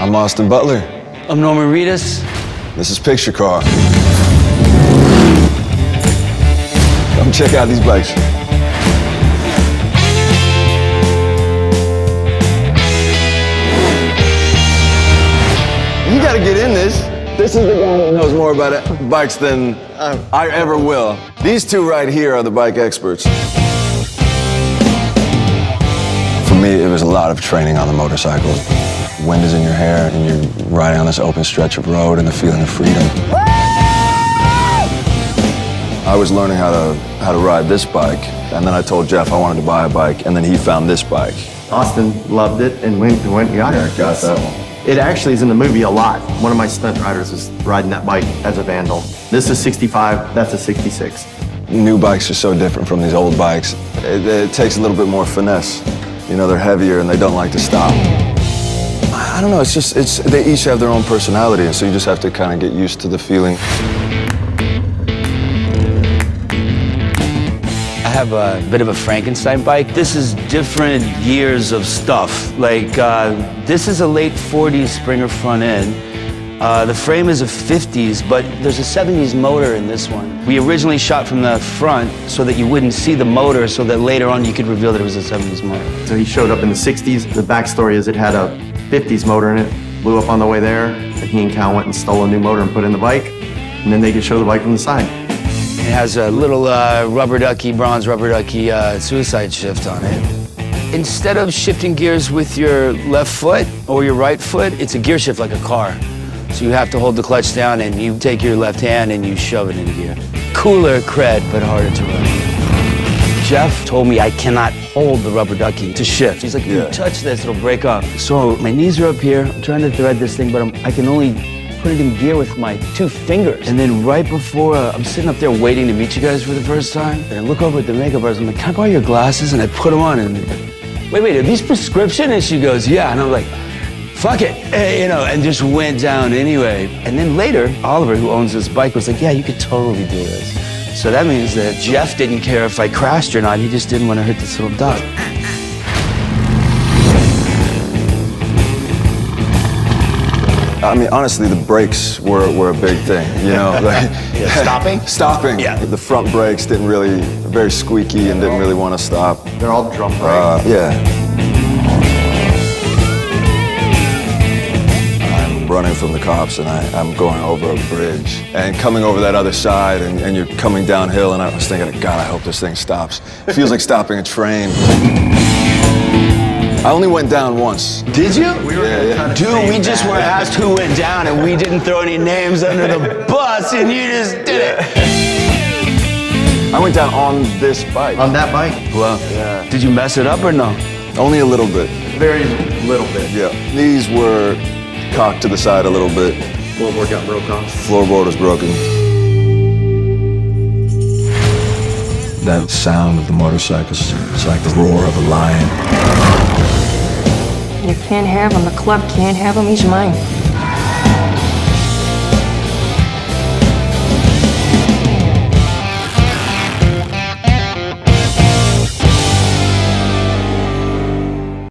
I'm Austin Butler. I'm Norman Reedus. This is Picture Car. Come check out these bikes. You gotta get in this. This is the guy that knows more about bikes than I ever will. These two right here are the bike experts. For me, it was a lot of training on the motorcycle. Wind is in your hair, and you're riding on this open stretch of road and the feeling of freedom. I was learning how to ride this bike, and then I told Jeff I wanted to buy a bike, and then he found this bike. Austin loved it and went and got it. Got that one. It actually is in the movie a lot. One of my stunt riders is riding that bike as a vandal. This is 65, that's a 66. New bikes are so different from these old bikes. It takes a little bit more finesse. You know, they're heavier and they don't like to stop. I don't know, they each have their own personality, and so you just have to kind of get used to the feeling. I have a bit of a Frankenstein bike. This is different years of stuff. Like, this is a late 40s Springer front end. The frame is a 50s, but there's a 70s motor in this one. We originally shot from the front so that you wouldn't see the motor, so that later on you could reveal that it was a 70s motor. So he showed up in the 60s. The backstory is it had a 50s motor in it, blew up on the way there, and he and Cal went and stole a new motor and put in the bike, and then they could show the bike from the side. It has a little bronze rubber ducky suicide shift on it. Instead of shifting gears with your left foot or your right foot, it's a gear shift like a car. So you have to hold the clutch down and you take your left hand and you shove it into gear. Cooler cred, but harder to run. Jeff told me I cannot hold the rubber ducky to shift. He's like, if you touch this, it'll break off. So my knees are up here. I'm trying to thread this thing, but I can only put it in gear with my 2 fingers. And then right before, I'm sitting up there waiting to meet you guys for the first time, and I look over at the makeup artist, I'm like, can I borrow your glasses? And I put them on, and wait, are these prescription? And she goes, yeah. And I'm like, fuck it, and just went down anyway. And then later, Oliver, who owns this bike, was like, yeah, you could totally do this. So that means that Jeff didn't care if I crashed or not, he just didn't want to hurt this little duck. I mean, honestly, the brakes were a big thing, you know? Like, Stopping? Stopping. Yeah. The front brakes very squeaky and didn't really want to stop. They're all drum brakes. Yeah. I'm running from the cops and I'm going over a bridge and coming over that other side and you're coming downhill and I was thinking, God, I hope this thing stops. It feels like stopping a train. I only went down once. Did you? Yeah. Dude, we just were asked who went down and we didn't throw any names under the bus and you just did it. I went down on this bike. On that bike? Well, Yeah. Did you mess it up or no? Only a little bit. Very little bit. Yeah. These were cocked to the side a little bit. Floorboard got broke off. Floorboard was broken. That sound of the motorcycles, it's like the roar of a lion. You can't have him. The club can't have him. He's mine.